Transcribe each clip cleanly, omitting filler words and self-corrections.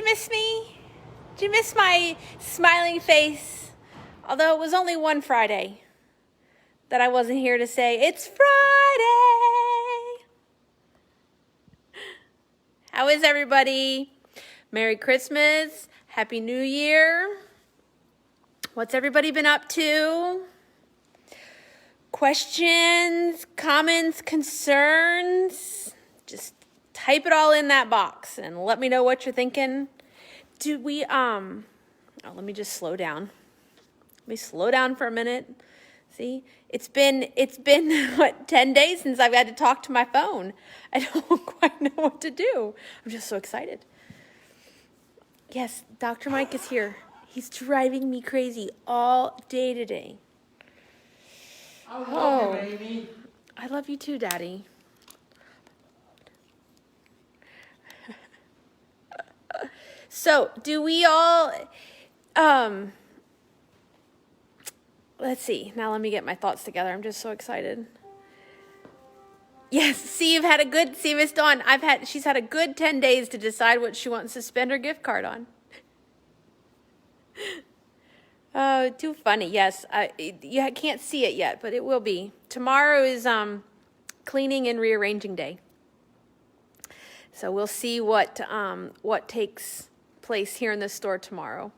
you miss me? Did you miss my smiling face? Although it was only one Friday that I wasn't here to say, it's Friday. How is everybody? Merry Christmas. Happy New Year. What's everybody been up to? Questions, comments, concerns? Just type it all in that box and let me know what you're thinking. Let me just slow down. Let me slow down for a minute. See, it's been what, 10 days since I've had to talk to my phone. I don't quite know what to do. I'm just so excited. Yes, Dr. Mike is here. He's driving me crazy all day today. I love you, baby. I love you too, Daddy. So, do we all, let's see. Now let me get my thoughts together. I'm just so excited. Yes, see, Miss Dawn, she's had a good 10 days to decide what she wants to spend her gift card on. Oh, too funny. Yes, you can't see it yet, but it will be. Tomorrow is cleaning and rearranging day. So we'll see what takes place here in the store tomorrow.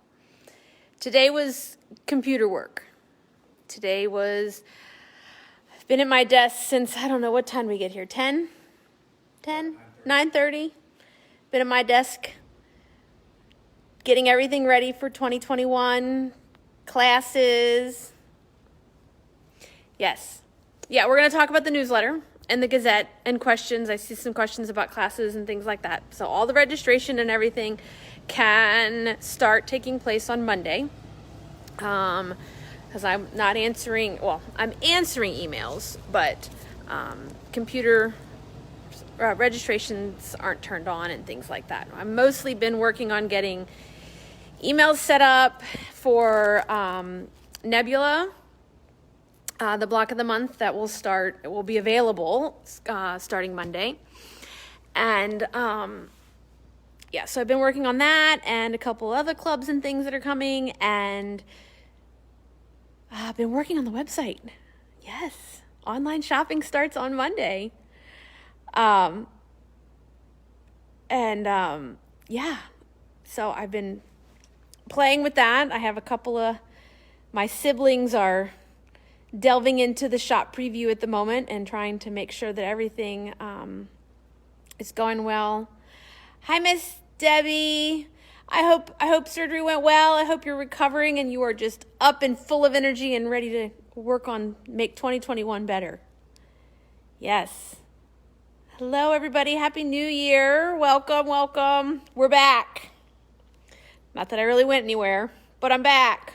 Today was computer work. Today was, I've been at my desk since, I don't know, what time we get here, 10? 9:30? Been at my desk getting everything ready for 2021, classes. Yes. Yeah, we're going to talk about the newsletter and the Gazette and questions. I see some questions about classes and things like that. So all the registration and everything can start taking place on Monday. Because I'm not answering, I'm answering emails, but computer registrations aren't turned on and things like that. I've mostly been working on getting emails set up for Nebula, the block of the month that will be available starting Monday. And so I've been working on that and a couple other clubs and things that are coming, and I've been working on the website. Yes, online shopping starts on Monday. So I've been playing with that. I have a couple of my siblings are delving into the shop preview at the moment and trying to make sure that everything is going well. Hi, Miss Debbie. I hope surgery went well. I hope you're recovering and you are just up and full of energy and ready to make 2021 better. Yes. Hello, everybody. Happy New Year. Welcome. We're back. Not that I really went anywhere, but I'm back.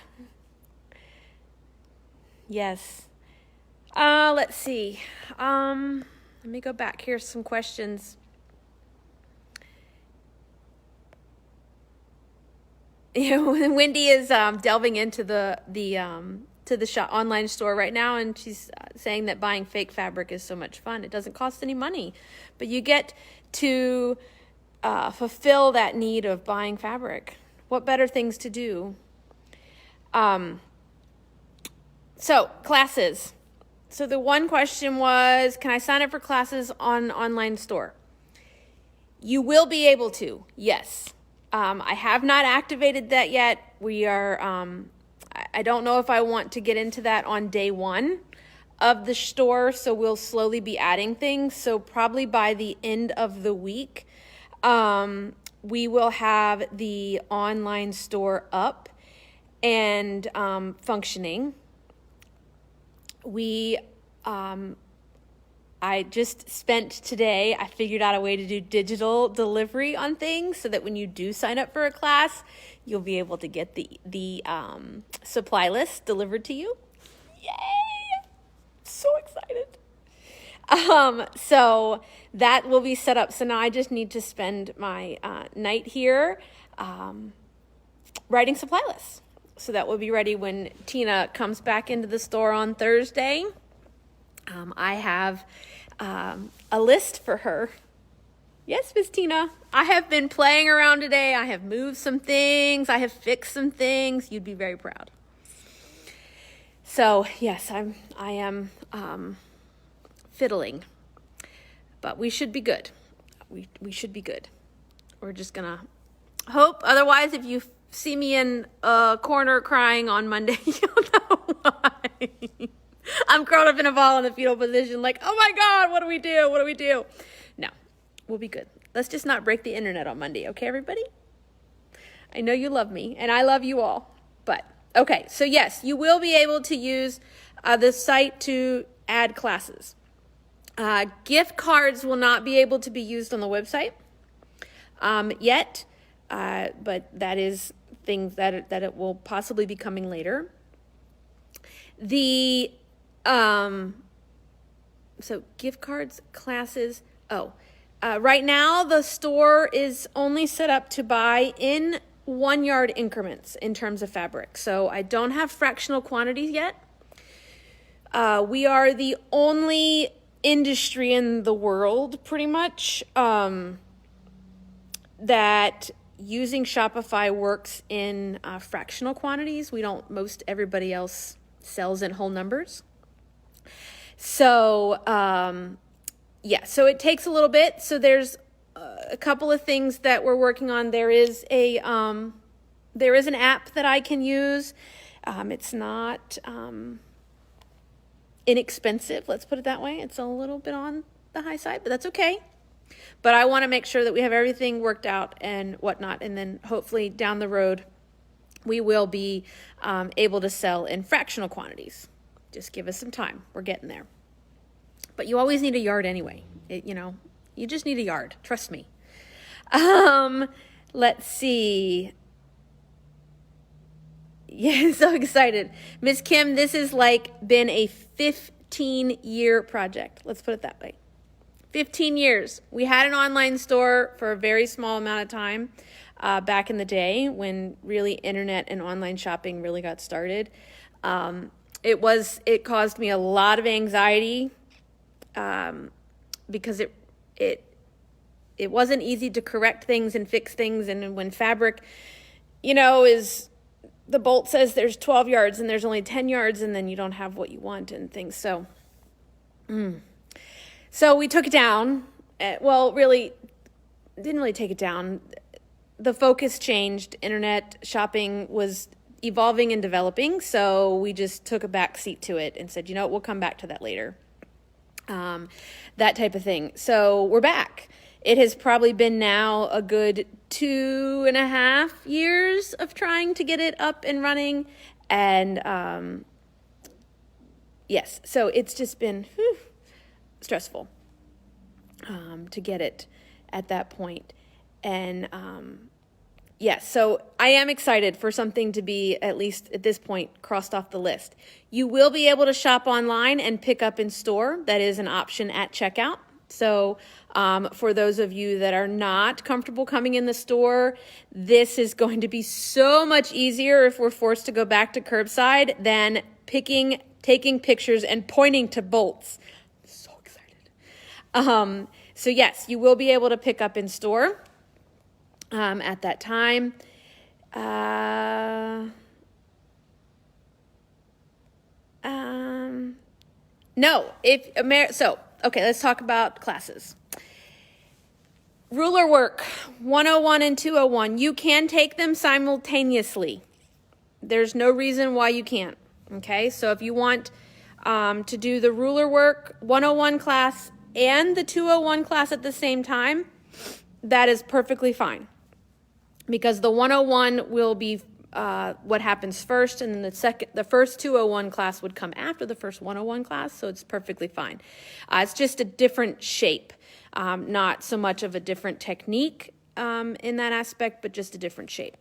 Yes. Let's see. Let me go back. Here's some questions. Wendy is delving into the shop online store right now, and she's saying that buying fake fabric is so much fun. It doesn't cost any money, but you get to fulfill that need of buying fabric. What better things to do? So classes. So the one question was, can I sign up for classes on online store? You will be able to, yes. I have not activated that yet. We are, I don't know if I want to get into that on day one of the store, so we'll slowly be adding things. So probably by the end of the week, we will have the online store up and functioning. I just spent today, I figured out a way to do digital delivery on things so that when you do sign up for a class, you'll be able to get the supply list delivered to you. Yay! So excited. So that will be set up. So now I just need to spend my night here writing supply lists. So that will be ready when Tina comes back into the store on Thursday. I have a list for her Yes, Miss Tina. I have been playing around today. I have moved some things. I have fixed some things. You'd be very proud. So yes, I am fiddling, but we should be good. We should be good. We're just gonna hope. Otherwise, if you see me in a corner crying on Monday, you'll know why. I'm curled up in a ball in the fetal position, like, oh my God, what do we do? What do we do? No, we'll be good. Let's just not break the internet on Monday, okay, everybody? I know you love me, and I love you all. But, okay, so yes, you will be able to use the site to add classes. Gift cards will not be able to be used on the website yet, but that is things that it will possibly be coming later. The so gift cards, classes. Right now the store is only set up to buy in 1 yard increments in terms of fabric. So I don't have fractional quantities yet. We are the only industry in the world, pretty much, that using Shopify works in fractional quantities. Everybody else sells in whole numbers. So, so it takes a little bit. So there's a couple of things that we're working on. There is an app that I can use. It's not inexpensive, let's put it that way. It's a little bit on the high side, but that's okay. But I want to make sure that we have everything worked out and whatnot, and then hopefully down the road we will be able to sell in fractional quantities. Just give us some time. We're getting there. But you always need a yard anyway. You just need a yard. Trust me. Let's see. Yeah, so excited. Miss Kim, this has been a 15-year project. Let's put it that way. 15 years. We had an online store for a very small amount of time back in the day when really internet and online shopping really got started. It caused me a lot of anxiety because it wasn't easy to correct things and fix things. And when fabric, is... the bolt says there's 12 yards and there's only 10 yards and then you don't have what you want and things. So we took it down. Really, didn't really take it down. The focus changed. Internet shopping was evolving and developing. So we just took a back seat to it and said, we'll come back to that later. That type of thing. So we're back. It has probably been now a good 2.5 years of trying to get it up and running. And yes, so it's just been stressful to get it at that point. And yes, so I am excited for something to be, at least at this point, crossed off the list. You will be able to shop online and pick up in store. That is an option at checkout. So for those of you that are not comfortable coming in the store, this is going to be so much easier if we're forced to go back to curbside than taking pictures and pointing to bolts. I'm so excited. So yes, you will be able to pick up in store at that time. Okay, let's talk about classes. Ruler work, 101 and 201. You can take them simultaneously. There's no reason why you can't. Okay, so if you want to do the ruler work 101 class and the 201 class at the same time, that is perfectly fine. Because the 101 will be what happens first, and then the first 201 class would come after the first 101 class, so it's perfectly fine. It's just a different shape, not so much of a different technique in that aspect, but just a different shape.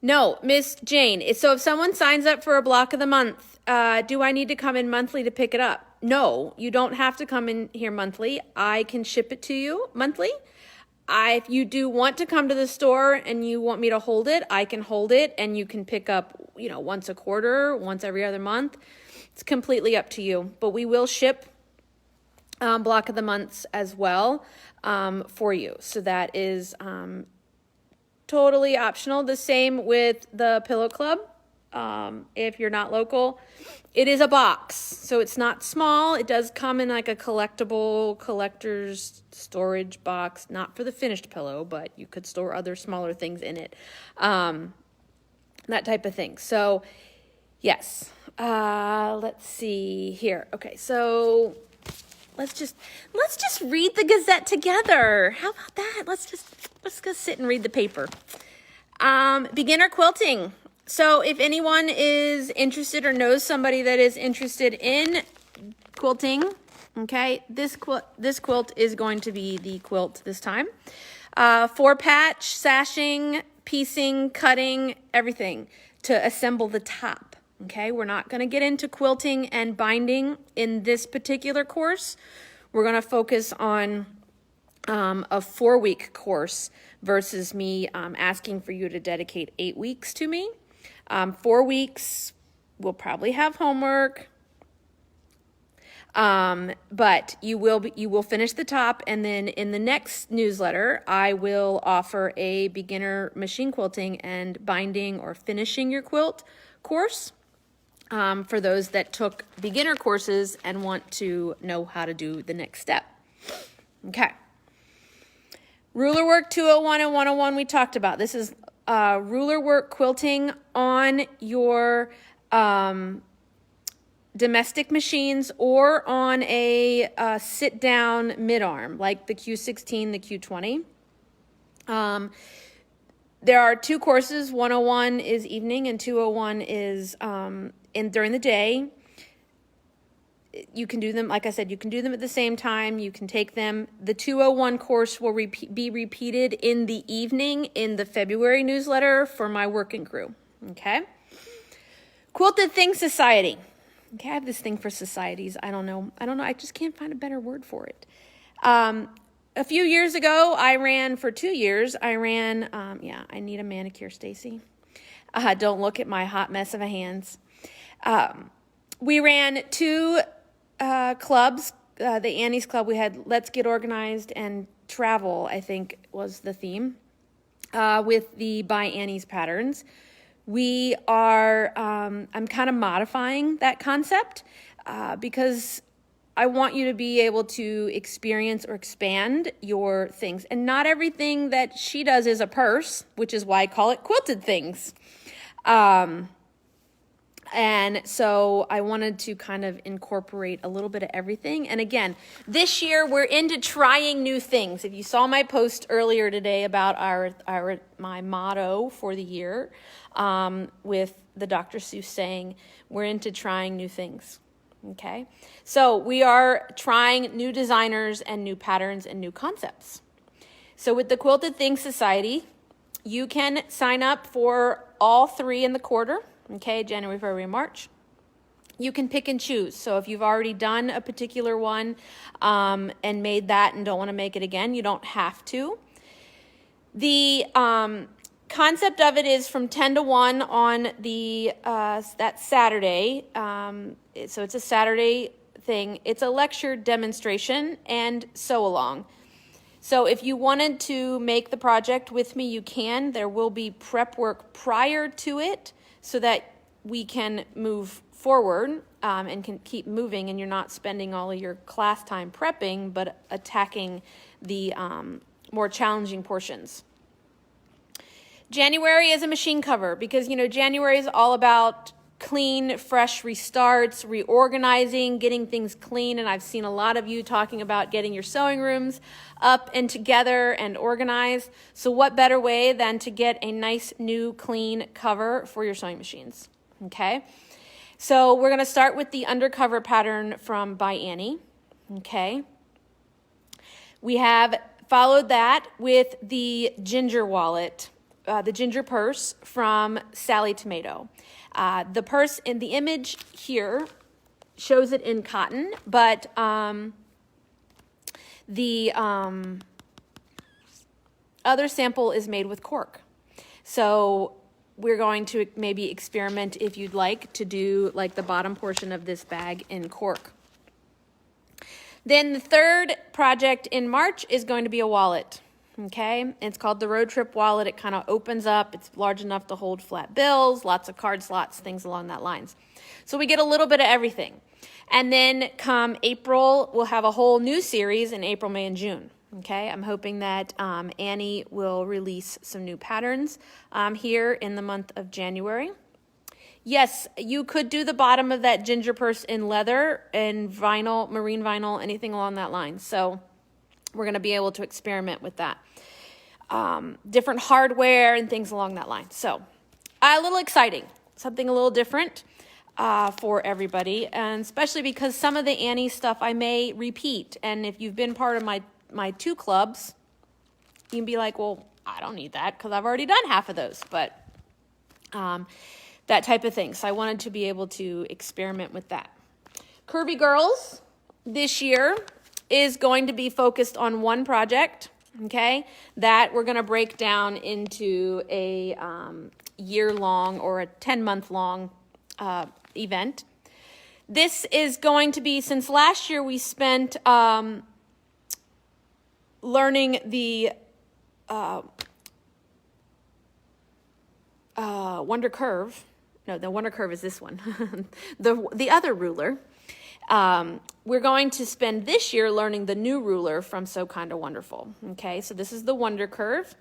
No, Miss Jane, so if someone signs up for a block of the month, do I need to come in monthly to pick it up? No, you don't have to come in here monthly. I can ship it to you monthly. If you do want to come to the store and you want me to hold it, I can hold it, and you can pick up, once a quarter, once every other month. It's completely up to you, but we will ship block of the months as well for you. So that is totally optional. The same with the Pillow Club. If you're not local, it is a box, so it's not small. It does come in like a collector's storage box, not for the finished pillow, but you could store other smaller things in it, that type of thing. So yes, let's see here. Okay, so let's just read the Gazette together. How about that? Let's go sit and read the paper. Beginner quilting. So if anyone is interested or knows somebody that is interested in quilting, okay, this quilt is going to be the quilt this time. 4-patch, sashing, piecing, cutting, everything to assemble the top. Okay, we're not going to get into quilting and binding in this particular course. We're going to focus on a 4-week course versus me asking for you to dedicate 8 weeks to me. 4 weeks, we'll probably have homework, but you will finish the top, and then in the next newsletter, I will offer a beginner machine quilting and binding or finishing your quilt course for those that took beginner courses and want to know how to do the next step. Okay. Ruler work 201 and 101 we talked about. This is ruler work quilting on your domestic machines or on a sit-down mid-arm, like the Q16, the Q20. There are 2 courses. 101 is evening and 201 is during the day. You can do them, like I said, you can do them at the same time. You can take them. The 201 course will be repeated in the evening in the February newsletter for my working crew. Okay. Quilted Thing Society. Okay, I have this thing for societies. I don't know. I just can't find a better word for it. A few years ago, for 2 years, I need a manicure, Stacy. Don't look at my hot mess of a hands. We ran 2 clubs, the Annie's Club. We had Let's Get Organized and Travel, I think was the theme, with the By Annie's patterns. We are, I'm kind of modifying that concept because I want you to be able to experience or expand your things. And not everything that she does is a purse, which is why I call it Quilted Things. And so I wanted to kind of incorporate a little bit of everything. And again, this year we're into trying new things. If you saw my post earlier today about my motto for the year, with the Dr. Seuss saying, we're into trying new things. Okay. So we are trying new designers and new patterns and new concepts. So with the Quilted Things Society, you can sign up for all 3 in the quarter. Okay, January, February, March. You can pick and choose. So if you've already done a particular one and made that and don't want to make it again, you don't have to. The concept of it is from 10 to 1 on that Saturday. So it's a Saturday thing. It's a lecture demonstration and sew along. So if you wanted to make the project with me, you can. There will be prep work prior to it, so that we can move forward and can keep moving, and you're not spending all of your class time prepping, but attacking the more challenging portions. January is a machine cover because, January is all about clean, fresh restarts, reorganizing, getting things clean, and I've seen a lot of you talking about getting your sewing rooms up and together and organized. So what better way than to get a nice new clean cover for your sewing machines? Okay, so we're going to start with the undercover pattern from By Annie. Okay, we have followed that with the ginger wallet, the ginger purse from Sally Tomato. The purse in the image here shows it in cotton, but the other sample is made with cork. So we're going to maybe experiment, if you'd like, to do like the bottom portion of this bag in cork. Then the third project in March is going to be a wallet. Okay, it's called the Road Trip Wallet. It kind of opens up. It's large enough to hold flat bills, lots of card slots, things along that lines. So we get a little bit of everything. And then come April, we'll have a whole new series in April, May, and June. Okay, I'm hoping that Annie will release some new patterns here in the month of January. Yes, you could do the bottom of that ginger purse in leather and vinyl, marine vinyl, anything along that line. So we're going to be able to experiment with that. Different hardware and things along that line. So a little exciting, something a little different for everybody, and especially because some of the Annie stuff I may repeat. And if you've been part of my 2 clubs, you can be like, well, I don't need that because I've already done half of those. But that type of thing. So I wanted to be able to experiment with that. Curvy Girls this year is going to be focused on one project, okay, that we're going to break down into a year-long or a 10-month-long event. This is going to be, since last year we spent learning the Wonder Curve. No, the Wonder Curve is this one. the other ruler. We're going to spend this year learning the new ruler from So Kinda Wonderful. Okay, so this is the Wonder Curve.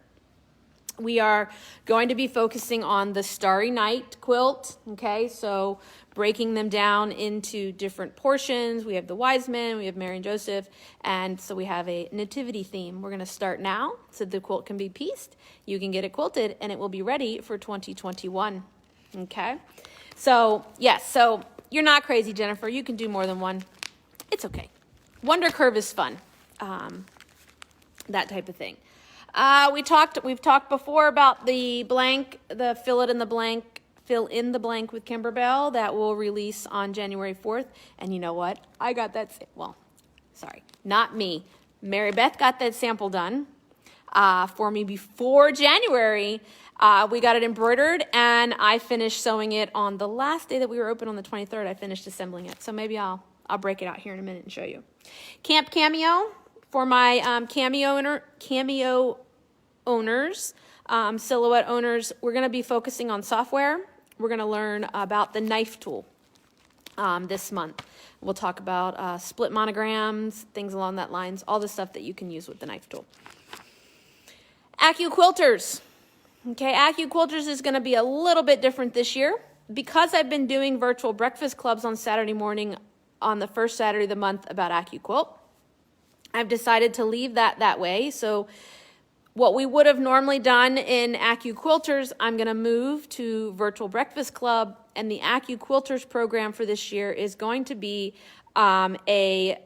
We are going to be focusing on the Starry Night quilt. Okay, so breaking them down into different portions. We have the Wise Men, we have Mary and Joseph, and so we have a nativity theme. We're going to start now so the quilt can be pieced. You can get it quilted, and it will be ready for 2021. Okay, so yes, so you're not crazy, Jennifer. You can do more than one. It's okay. Wonder Curve is fun. That type of thing. We've talked before about the blank, the fill in the blank with Kimberbell that will release on January 4th. And you know what? I got that, not me. Mary Beth got that sample done for me before January. We got it embroidered, and I finished sewing it on the last day that we were open on the 23rd. I finished assembling it. So maybe I'll break it out here in a minute and show you. Camp Cameo for my cameo owners, silhouette owners. We're going to be focusing on software. We're going to learn about the knife tool this month. We'll talk about split monograms, things along that lines, all the stuff that you can use with the knife tool. Accu Quilters. Okay, Accu Quilters is going to be a little bit different this year. Because I've been doing virtual breakfast clubs on Saturday morning on the first Saturday of the month about Accu Quilt, I've decided to leave that way. So what we would have normally done in Accu Quilters, I'm going to move to Virtual Breakfast Club, and the Accu Quilters program for this year is going to be a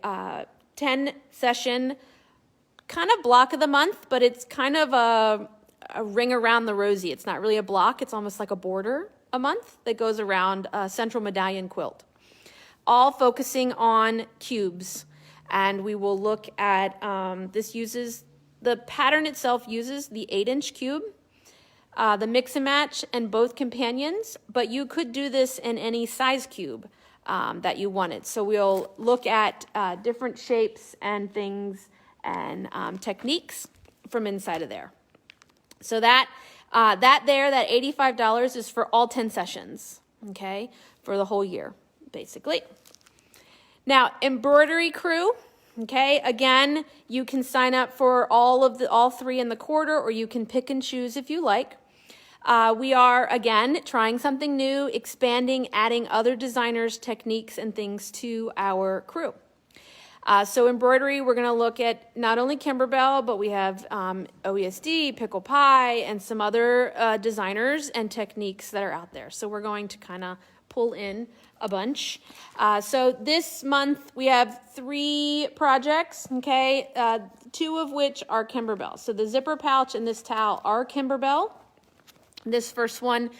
10-session kind of block of the month, but it's kind of a ring around the rosy. It's not really a block. It's almost like a border a month that goes around a central medallion quilt, all focusing on cubes. And we will look at, the pattern itself uses the 8-inch cube, the mix and match, and both companions, but you could do this in any size cube that you wanted. So we'll look at different shapes and things and techniques from inside of there. So that $85 is for all 10 sessions, okay, for the whole year, basically. Now, Embroidery Crew, okay, again, you can sign up for all 3 in the quarter, or you can pick and choose if you like. We are, again, trying something new, expanding, adding other designers, techniques, and things to our crew. So embroidery, we're going to look at not only Kimberbell, but we have OESD, Pickle Pie, and some other designers and techniques that are out there. So we're going to kind of pull in a bunch. So this month we have 3 projects, okay, 2 of which are Kimberbell. So the zipper pouch and this towel are Kimberbell. This first one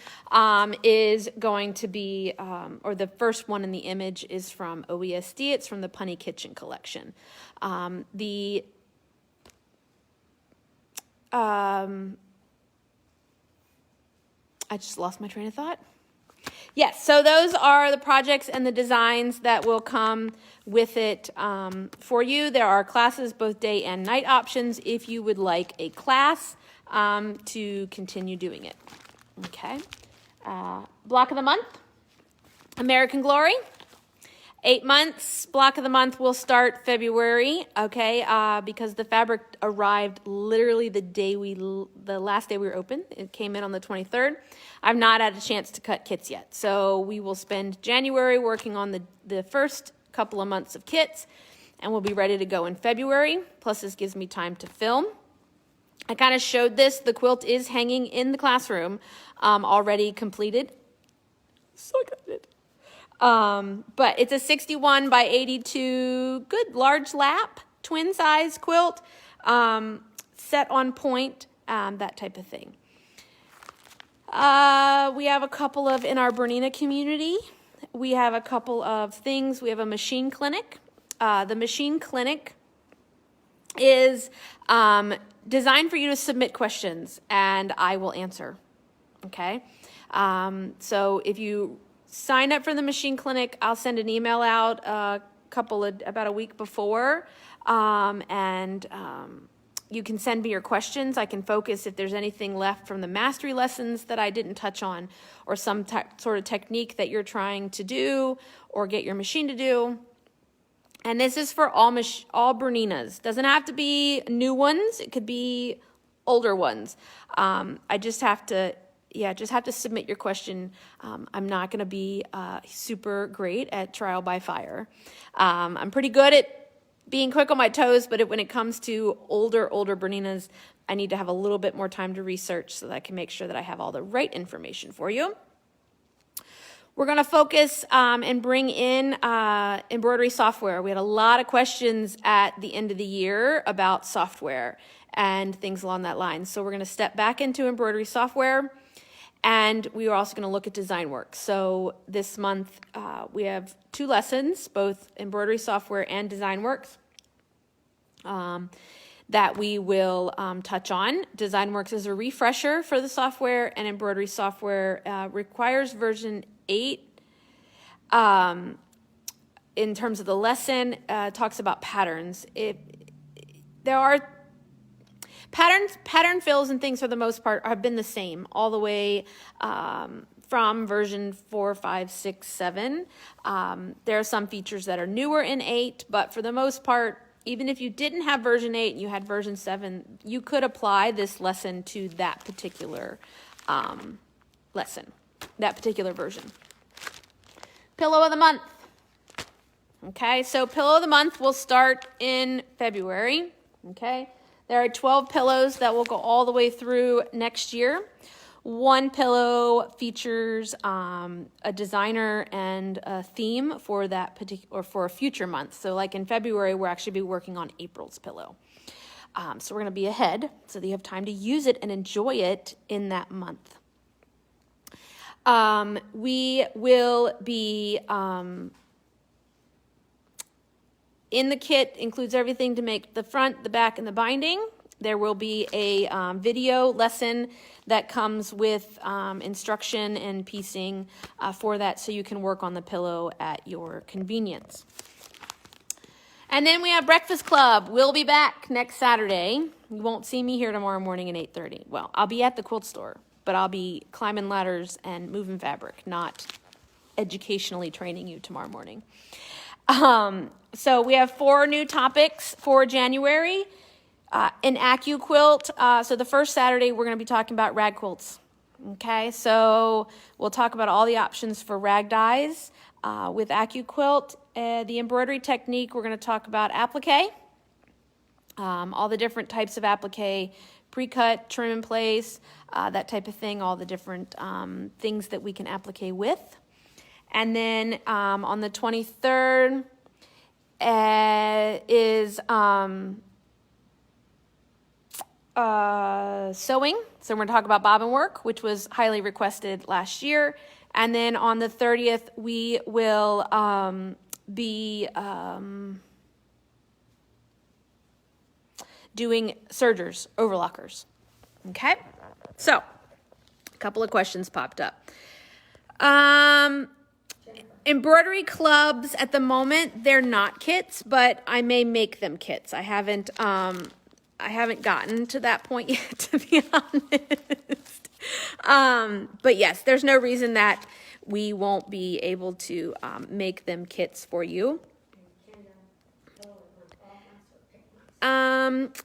is going to be, or the first one in the image is from OESD. It's from the Punny Kitchen collection. I just lost my train of thought. Yes, so those are the projects and the designs that will come with it for you. There are classes, both day and night options, if you would like a class to continue doing it. Okay. Block of the month, American Glory. 8 months, block of the month will start February, okay, because the fabric arrived literally the last day we were open. It came in on the 23rd. I've not had a chance to cut kits yet. So we will spend January working on the first couple of months of kits, and we'll be ready to go in February. Plus, this gives me time to film. I kind of showed this. The quilt is hanging in the classroom, already completed. So excited. But it's a 61 by 82, good large lap, twin size quilt, set on point, that type of thing. We have a couple of, in our Bernina community, we have a couple of things. We have a machine clinic. The machine clinic is designed for you to submit questions, and I will answer, okay? So if you sign up for the machine clinic, I'll send an email out about a week before, and you can send me your questions. I can focus if there's anything left from the mastery lessons that I didn't touch on, or some sort of technique that you're trying to do or get your machine to do. And this is for all Berninas. Doesn't have to be new ones. It could be older ones. I just have to submit your question. I'm not going to be super great at trial by fire. I'm pretty good at being quick on my toes, but when it comes to older Berninas, I need to have a little bit more time to research so that I can make sure that I have all the right information for you. We're going to focus and bring in embroidery software. We had a lot of questions at the end of the year about software and things along that line. So we're going to step back into embroidery software. And we are also going to look at design work. So this month we have 2 lessons, both embroidery software and design works, that we will touch on. Design works is a refresher for the software, and embroidery software requires version 8. In terms of the lesson, talks about patterns. There are pattern fills and things for the most part have been the same all the way from version 4, 5, 6, 7. There are some features that are newer in 8, but for the most part, even if you didn't have version 8 and you had version 7, you could apply this lesson to that particular lesson, that particular version. Pillow of the month. Okay, so pillow of the month will start in February. Okay. There are 12 pillows that will go all the way through next year. One pillow features a designer and a theme for that particular, or for a future month. So like in February, we'll actually be working on April's pillow. So we're going to be ahead so that you have time to use it and enjoy it in that month. We will be, in the kit includes everything to make the front, the back, and the binding. There will be a video lesson that comes with instruction and piecing for that, so you can work on the pillow at your convenience. And then we have Breakfast Club. We'll be back next Saturday. You won't see me here tomorrow morning at 8:30. Well, I'll be at the quilt store, but I'll be climbing ladders and moving fabric, not educationally training you tomorrow morning. So we have 4 new topics for January. An accu quilt. So the first Saturday, we're going to be talking about rag quilts. Okay, so we'll talk about all the options for rag dyes with accu quilt. The embroidery technique, we're going to talk about applique, all the different types of applique, pre-cut, trim in place, that type of thing, all the different things that we can applique with. And then on the 23rd is sewing. So we're going to talk about bobbin work, which was highly requested last year. And then on the 30th, we will be doing sergers, overlockers. Okay? So, a couple of questions popped up. Embroidery clubs at the moment, they're not kits, but I may make them kits. I haven't gotten to that point yet, to be honest. But yes, there's no reason that we won't be able to make them kits for you.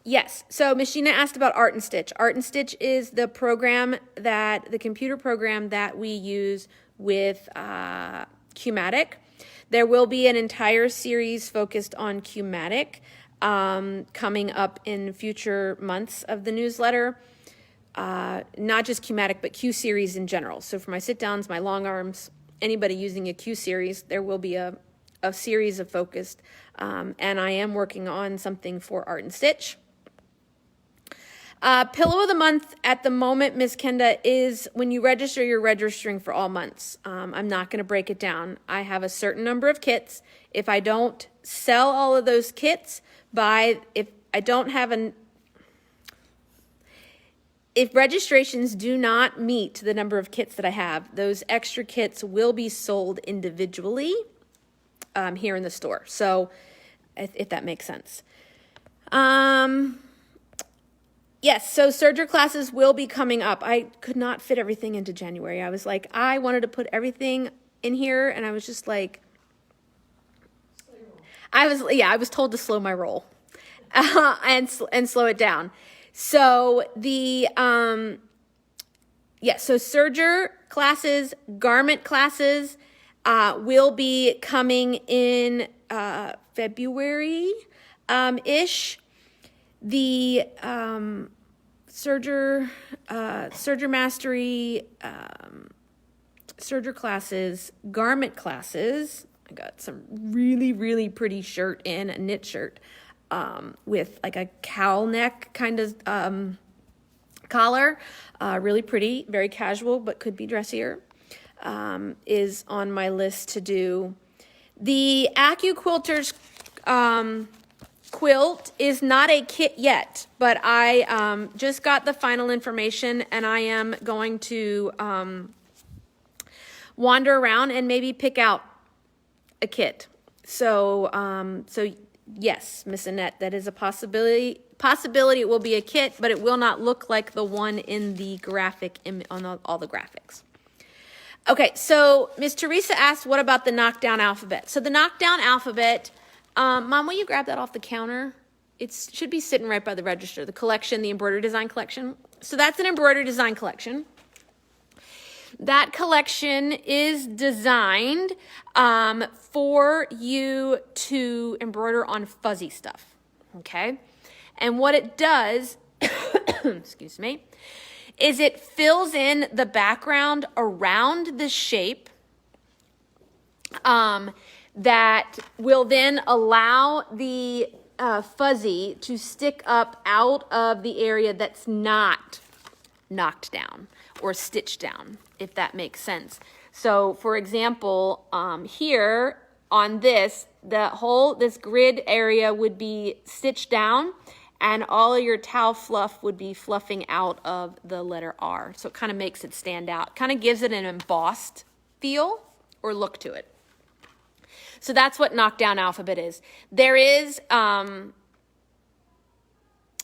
Yes, so Machina asked about Art and Stitch. Art and Stitch is the computer program that we use with Qmatic. There will be an entire series focused on Qmatic coming up in future months of the newsletter. Not just Qmatic, but Q series in general. So for my sit downs, my long arms, anybody using a Q series, there will be a series of focused, and I am working on something for Art and Stitch. Pillow of the month at the moment, Miss Kenda, is when you register, you're registering for all months. I'm not going to break it down. I have a certain number of kits. If I don't sell all of those kits if registrations do not meet the number of kits that I have, those extra kits will be sold individually here in the store. So if that makes sense. Yes, so serger classes will be coming up. I could not fit everything into January. I was like, I wanted to put everything in here, and I was just like, I was told to slow my roll and slow it down. So so serger classes, garment classes will be coming in February ish. The serger mastery, serger classes, garment classes. I got some really, really pretty shirt in, a knit shirt with like a cowl neck kind of collar. Really pretty, very casual, but could be dressier. Is on my list to do. The accu quilters quilt is not a kit yet, but I just got the final information, and I am going to wander around and maybe pick out a kit. So yes, Miss Annette, that is a possibility. It will be a kit, but it will not look like the one in the graphic on all the graphics. Okay, so Miss Teresa asked, what about the knockdown alphabet? So the knockdown alphabet, Mom, will you grab that off the counter? It should be sitting right by the register, the collection, the embroidery design collection. So that's an embroidery design collection. That collection is designed for you to embroider on fuzzy stuff, okay? And what it does, excuse me, is it fills in the background around the shape that will then allow the fuzzy to stick up out of the area that's not knocked down or stitched down, if that makes sense. So for example, here on this grid area would be stitched down, and all of your towel fluff would be fluffing out of the letter R. So it kind of makes it stand out, kind of gives it an embossed feel or look to it. So that's what knockdown alphabet is. There is,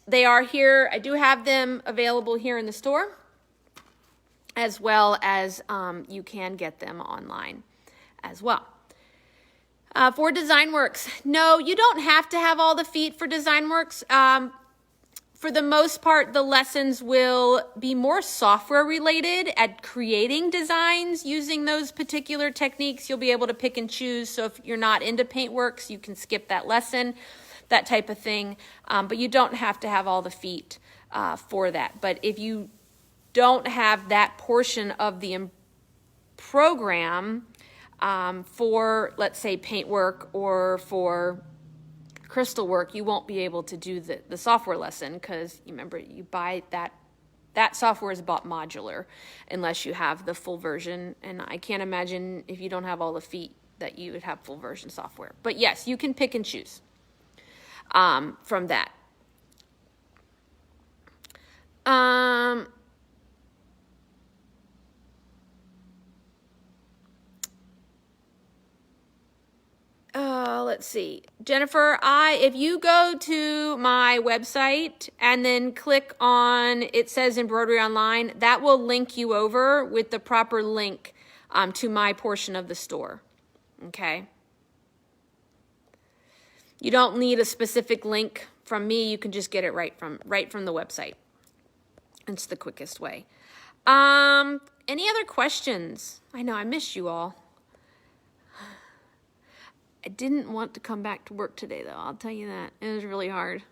they are here. I do have them available here in the store, as well as you can get them online as well. For DesignWorks, no, you don't have to have all the feet for DesignWorks. For the most part, the lessons will be more software related at creating designs using those particular techniques. You'll be able to pick and choose. So if you're not into Paintworks, you can skip that lesson, that type of thing. But you don't have to have all the feet for that. But if you don't have that portion of the program for, let's say, paintwork or for crystal work, you won't be able to do the software lesson, because you remember, you buy that software is bought modular unless you have the full version. And I can't imagine if you don't have all the feet that you would have full version software. But yes, you can pick and choose from that. let's see. Jennifer, if you go to my website and then click on, it says embroidery online, that will link you over with the proper link to my portion of the store. Okay. You don't need a specific link from me. You can just get it right from the website. It's the quickest way. Any other questions? I know I missed you all. I didn't want to come back to work today, though. I'll tell you that. It was really hard.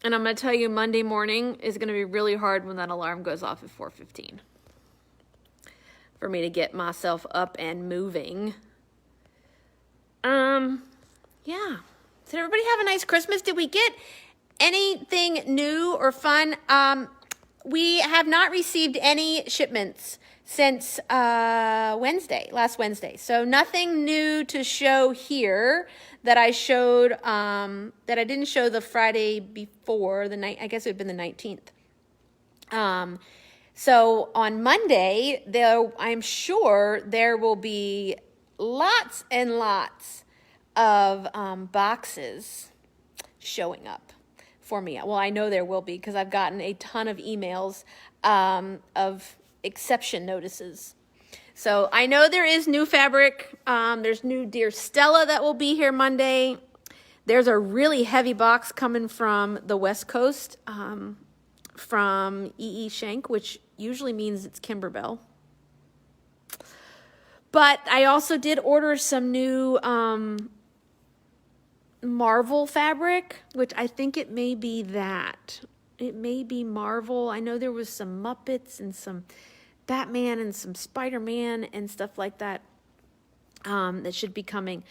And I'm going to tell you, Monday morning is going to be really hard when that alarm goes off at 4:15 for me to get myself up and moving. Yeah. Did everybody have a nice Christmas? Did we get anything new or fun? We have not received any shipments since last Wednesday. So nothing new to show here that I showed, that I didn't show the Friday before, I guess it would have been the 19th. So on Monday, I'm sure there will be lots and lots of boxes showing up for me. Well, I know there will be because I've gotten a ton of emails of exception notices. So I know there is new fabric. There's new Dear Stella that will be here Monday. There's a really heavy box coming from the West Coast, from E.E. Shank, which usually means it's Kimberbell. But I also did order some new Marvel fabric, which I think it may be that. It may be Marvel. I know there was some Muppets and some Batman and some Spider-Man and stuff like that that should be coming.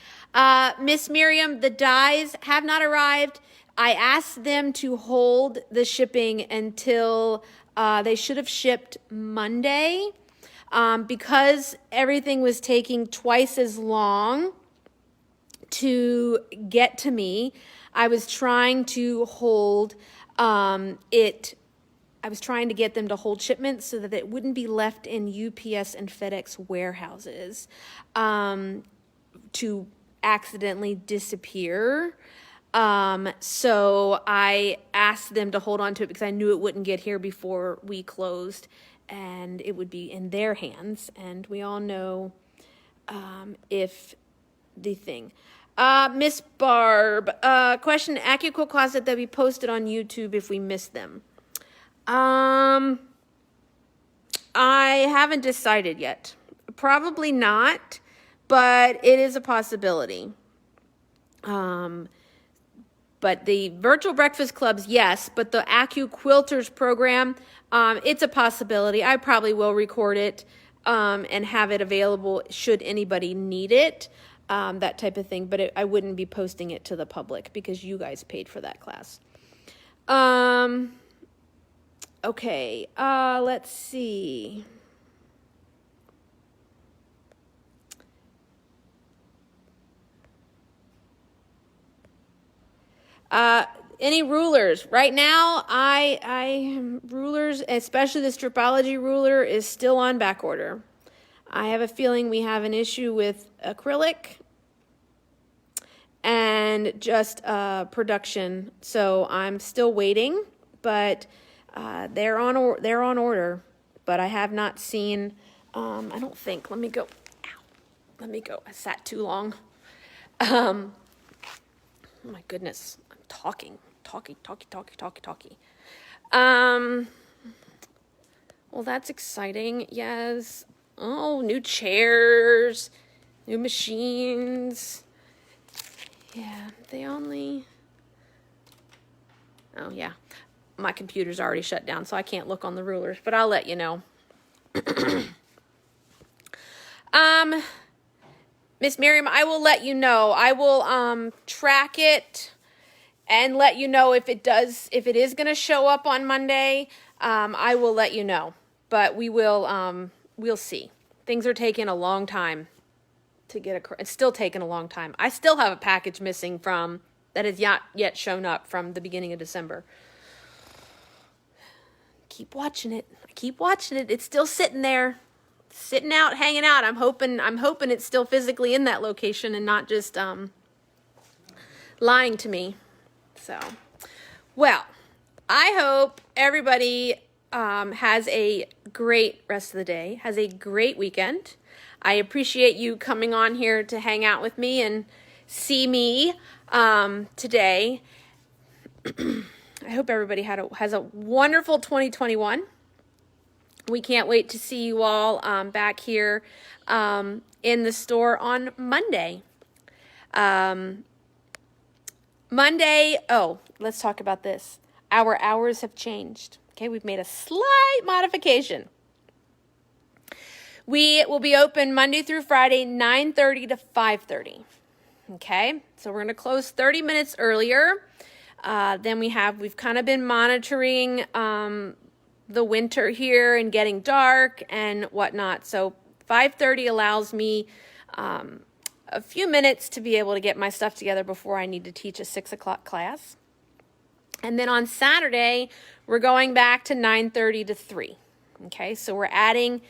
Miss Miriam, the dyes have not arrived. I asked them to hold the shipping until they should have shipped Monday because everything was taking twice as long to get to me. I was trying to hold I was trying to get them to hold shipments so that it wouldn't be left in UPS and FedEx warehouses to accidentally disappear. So I asked them to hold on to it because I knew it wouldn't get here before we closed and it would be in their hands. And we all know if the thing. Miss Barb, question, accu quilt closet that we posted on YouTube if we missed them. I haven't decided yet. Probably not, but it is a possibility. But the virtual breakfast clubs, yes, but the accu quilters program, it's a possibility. I probably will record it and have it available should anybody need it. That type of thing, but I wouldn't be posting it to the public because you guys paid for that class. Okay, let's see. Any rulers? Right now, I rulers, especially the stripology ruler, is still on back order. I have a feeling we have an issue with acrylic and just production. So I'm still waiting, but they're on order. But I have not seen. I don't think. Let me go. Ow. Let me go. I sat too long. Oh my goodness, I'm talking. Well, that's exciting. Yes. Oh, new chairs, new machines. Yeah, oh yeah, my computer's already shut down, so I can't look on the rulers, but I'll let you know. Miss Miriam, I will let you know. I will track it and let you know if it is going to show up on Monday. I will let you know, but we will we'll see. Things are taking a long time to get it's still taking a long time. I still have a package missing that has not yet shown up from the beginning of December. Keep watching it. It's still sitting there, hanging out. I'm hoping it's still physically in that location and not just lying to me. So, well, I hope everybody has a great rest of the day, has a great weekend. I appreciate you coming on here to hang out with me and see me today. I hope everybody has a wonderful 2021. We can't wait to see you all back here in the store on Monday. Let's talk about this. Our hours have changed. Okay, we've made a slight modification. We will be open Monday through Friday, 9:30 to 5:30. Okay, so we're going to close 30 minutes earlier than we've kind of been monitoring the winter here and getting dark and whatnot. So 5:30 allows me a few minutes to be able to get my stuff together before I need to teach a 6 o'clock class. And then on Saturday, we're going back to 9:30 to 3. Okay, so we're adding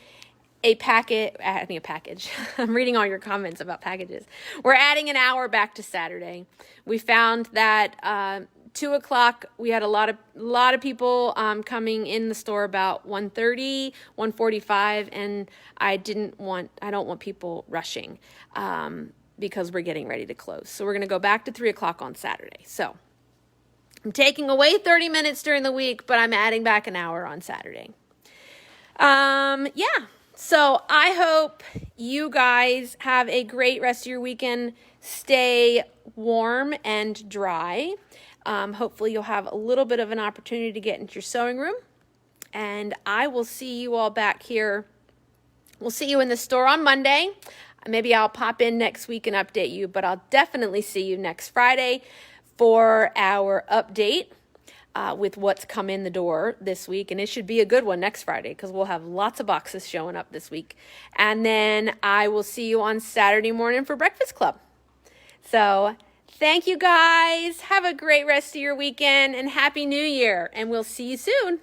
a package. I'm reading all your comments about packages. We're adding an hour back to Saturday. We found that 2 o'clock, we had a lot of people coming in the store about 1:30, 1:45, and I don't want people rushing because we're getting ready to close. So we're going to go back to 3 o'clock on Saturday. So I'm taking away 30 minutes during the week, but I'm adding back an hour on Saturday. So I hope you guys have a great rest of your weekend. Stay warm and dry. Hopefully you'll have a little bit of an opportunity to get into your sewing room. And I will see you all back here. We'll see you in the store on Monday. Maybe I'll pop in next week and update you, but I'll definitely see you next Friday for our update with what's come in the door this week. And it should be a good one next Friday because we'll have lots of boxes showing up this week. And then I will see you on Saturday morning for Breakfast Club. So thank you guys. Have a great rest of your weekend and Happy New Year. And we'll see you soon.